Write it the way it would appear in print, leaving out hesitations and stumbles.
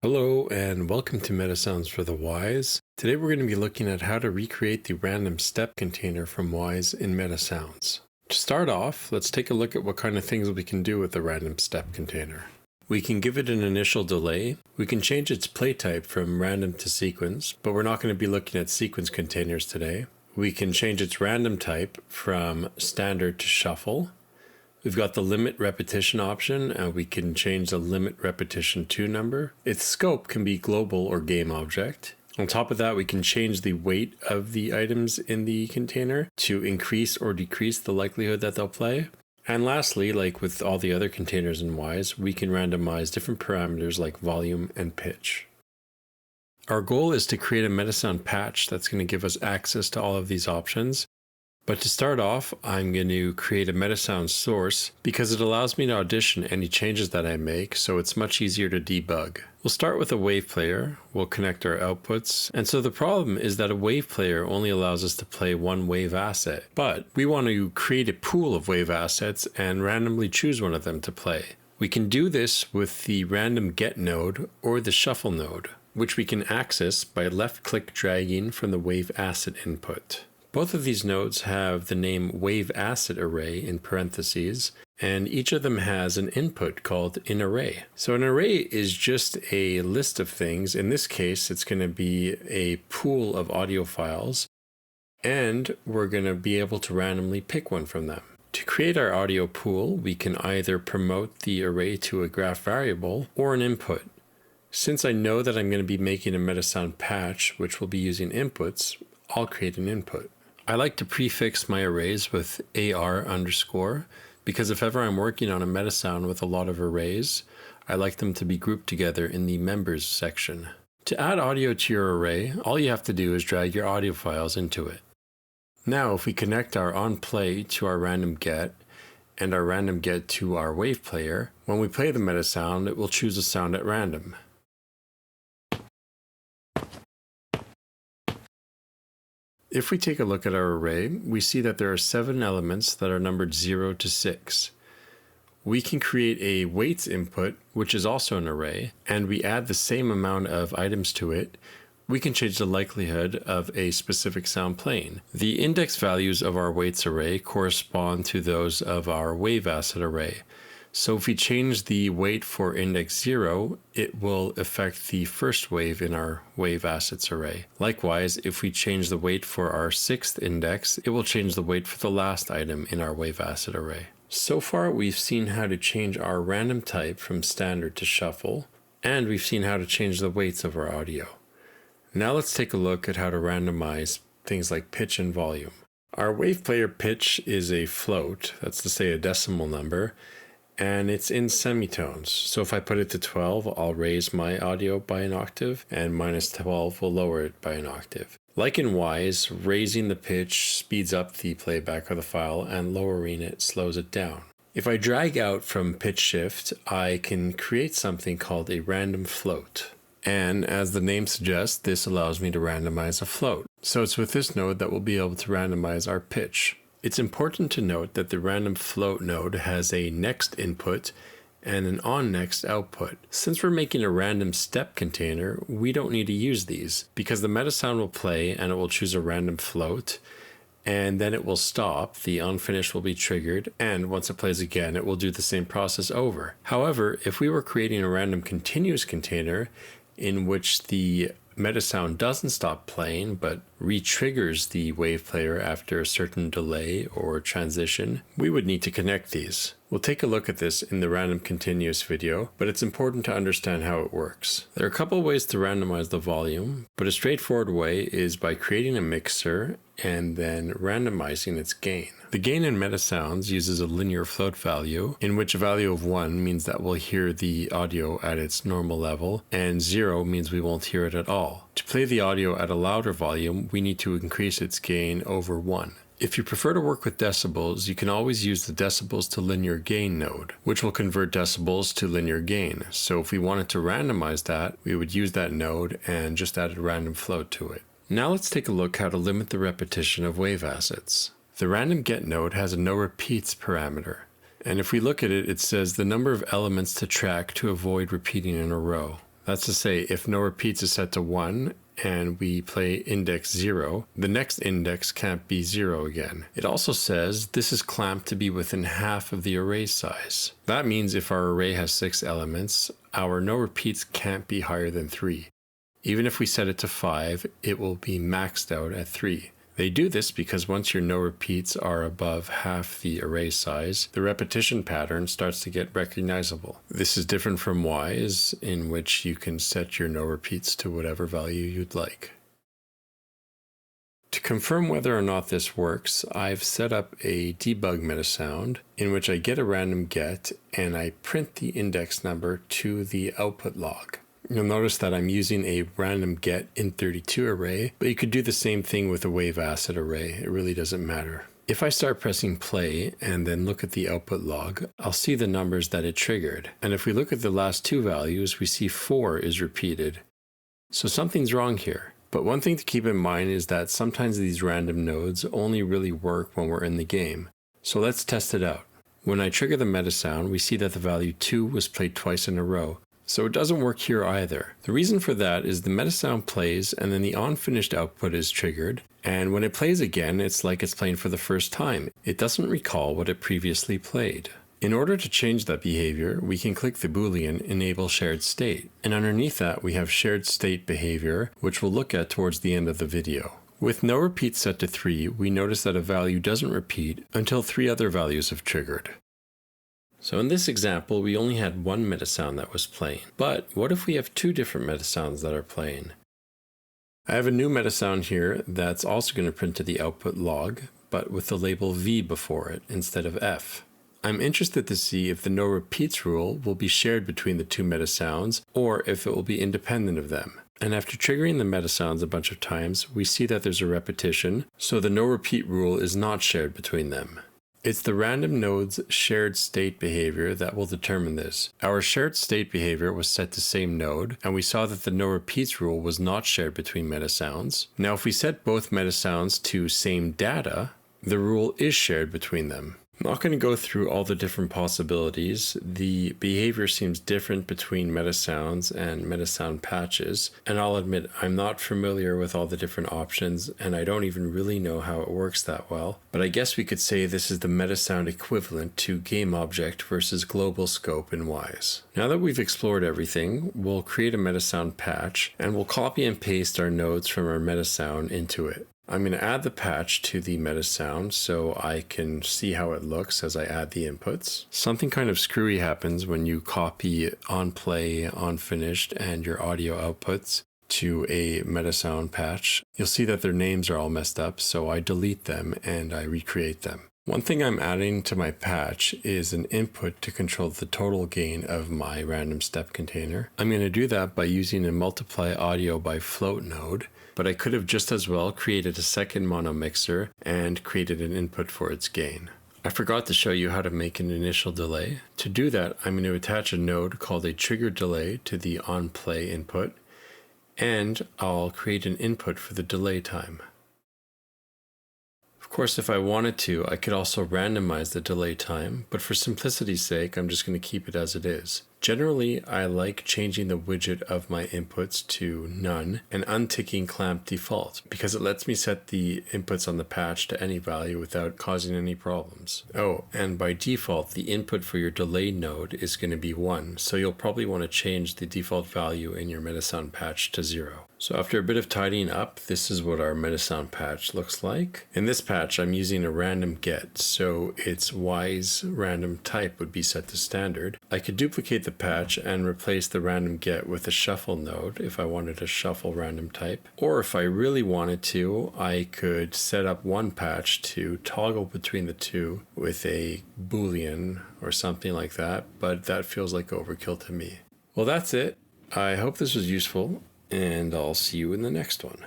Hello and welcome to MetaSounds for the Wwise. Today we're going to be looking at how to recreate the random step container from Wwise in MetaSounds. To start off, let's take a look at what kind of things we can do with the random step container. We can give it an initial delay. We can change its play type from random to sequence, but we're not going to be looking at sequence containers today. We can change its random type from standard to shuffle. We've got the limit repetition option, and we can change the limit repetition to number. Its scope can be global or game object. On top of that, we can change the weight of the items in the container to increase or decrease the likelihood that they'll play. And lastly, like with all the other containers in Wwise, we can randomize different parameters like volume and pitch. Our goal is to create a MetaSound patch that's going to give us access to all of these options. But to start off, I'm going to create a MetaSounds source because it allows me to audition any changes that I make, so it's much easier to debug. We'll start with a wave player, we'll connect our outputs, and so the problem is that a wave player only allows us to play one wave asset, but we want to create a pool of wave assets and randomly choose one of them to play. We can do this with the random get node or the shuffle node, which we can access by left-click dragging from the wave asset input. Both of these nodes have the name wave asset array in parentheses, and each of them has an input called an array. So an array is just a list of things. In this case, it's going to be a pool of audio files, and we're going to be able to randomly pick one from them. To create our audio pool, we can either promote the array to a graph variable or an input. Since I know that I'm going to be making a MetaSound patch, which will be using inputs, I'll create an input. I like to prefix my arrays with AR underscore because if ever I'm working on a MetaSound with a lot of arrays, I like them to be grouped together in the members section. To add audio to your array, all you have to do is drag your audio files into it. Now, if we connect our onPlay to our random get and our random get to our wave player, when we play the MetaSound, it will choose a sound at random. If we take a look at our array, we see that there are 7 elements that are numbered 0 to 6. We can create a weights input, which is also an array, and we add the same amount of items to it. We can change the likelihood of a specific sound playing. The index values of our weights array correspond to those of our wave asset array. So if we change the weight for index 0, it will affect the first wave in our wave assets array. Likewise, if we change the weight for our 6th index, it will change the weight for the last item in our wave asset array. So far, we've seen how to change our random type from standard to shuffle, and we've seen how to change the weights of our audio. Now let's take a look at how to randomize things like pitch and volume. Our wave player pitch is a float, that's to say a decimal number, and it's in semitones. So if I put it to 12, I'll raise my audio by an octave, and minus 12 will lower it by an octave. Like in Wwise, raising the pitch speeds up the playback of the file, and lowering it slows it down. If I drag out from pitch shift, I can create something called a random float. And as the name suggests, this allows me to randomize a float. So it's with this node that we'll be able to randomize our pitch. It's important to note that the random float node has a next input and an onNext output. Since we're making a random step container, we don't need to use these because the MetaSound will play and it will choose a random float, and then it will stop, the unfinished will be triggered, and once it plays again, it will do the same process over. However, if we were creating a random continuous container in which the MetaSound doesn't stop playing but re-triggers the wave player after a certain delay or transition, we would need to connect these. We'll take a look at this in the random continuous video, but it's important to understand how it works. There are a couple ways to randomize the volume, but a straightforward way is by creating a mixer and then randomizing its gain. The gain in MetaSounds uses a linear float value, in which a value of 1 means that we'll hear the audio at its normal level, and 0 means we won't hear it at all. To play the audio at a louder volume, we need to increase its gain over 1. If you prefer to work with decibels, you can always use the decibels to linear gain node, which will convert decibels to linear gain. So if we wanted to randomize that, we would use that node and just add a random float to it. Now let's take a look how to limit the repetition of wave assets. The random get node has a no repeats parameter. And if we look at it, it says the number of elements to track to avoid repeating in a row. That's to say, if no repeats is set to 1 and we play index 0, the next index can't be 0 again. It also says this is clamped to be within half of the array size. That means if our array has 6 elements, our no repeats can't be higher than 3. Even if we set it to 5, it will be maxed out at 3. They do this because once your no repeats are above half the array size, the repetition pattern starts to get recognizable. This is different from Wwise, in which you can set your no repeats to whatever value you'd like. To confirm whether or not this works, I've set up a debug MetaSound in which I get a random get and I print the index number to the output log. You'll notice that I'm using a random get int32 array, but you could do the same thing with a wave acid array. It really doesn't matter. If I start pressing play and then look at the output log, I'll see the numbers that it triggered. And if we look at the last two values, we see 4 is repeated. So something's wrong here. But one thing to keep in mind is that sometimes these random nodes only really work when we're in the game. So let's test it out. When I trigger the MetaSound, we see that the value 2 was played twice in a row. So it doesn't work here either. The reason for that is the MetaSound plays and then the onFinished output is triggered, and when it plays again, it's like it's playing for the first time. It doesn't recall what it previously played. In order to change that behavior, we can click the Boolean Enable Shared State, and underneath that we have Shared State behavior, which we'll look at towards the end of the video. With no repeat set to 3, we notice that a value doesn't repeat until 3 other values have triggered. So in this example, we only had one MetaSound that was playing. But what if we have 2 different MetaSounds that are playing? I have a new MetaSound here that's also going to print to the output log, but with the label V before it instead of F. I'm interested to see if the no repeats rule will be shared between the 2 MetaSounds or if it will be independent of them. And after triggering the MetaSounds a bunch of times, we see that there's a repetition, so the no repeat rule is not shared between them. It's the random node's shared state behavior that will determine this. Our shared state behavior was set to same node, and we saw that the no repeats rule was not shared between MetaSounds. Now if we set both MetaSounds to same data, the rule is shared between them. I'm not going to go through all the different possibilities. The behavior seems different between MetaSounds and MetaSound patches, and I'll admit I'm not familiar with all the different options and I don't even really know how it works that well, but I guess we could say this is the MetaSound equivalent to GameObject versus global scope in Wwise. Now that we've explored everything, we'll create a MetaSound patch and we'll copy and paste our nodes from our MetaSound into it. I'm going to add the patch to the MetaSound so I can see how it looks as I add the inputs. Something kind of screwy happens when you copy onPlay, onFinished, and your audio outputs to a MetaSound patch. You'll see that their names are all messed up, so I delete them and I recreate them. One thing I'm adding to my patch is an input to control the total gain of my random step container. I'm going to do that by using a multiply audio by float node, but I could have just as well created a second mono mixer and created an input for its gain. I forgot to show you how to make an initial delay. To do that, I'm going to attach a node called a trigger delay to the onPlay input, and I'll create an input for the delay time. Of course, if I wanted to, I could also randomize the delay time, but for simplicity's sake, I'm just going to keep it as it is. Generally, I like changing the widget of my inputs to none and unticking clamp default because it lets me set the inputs on the patch to any value without causing any problems. Oh, and by default, the input for your delay node is going to be 1, so you'll probably want to change the default value in your MetaSound patch to 0. So after a bit of tidying up, this is what our MetaSound patch looks like. In this patch, I'm using a random get, so its Wwise random type would be set to standard. I could duplicate the patch and replace the random get with a shuffle node if I wanted a shuffle random type. Or if I really wanted to, I could set up one patch to toggle between the two with a Boolean or something like that, but that feels like overkill to me. Well, that's it. I hope this was useful, and I'll see you in the next one.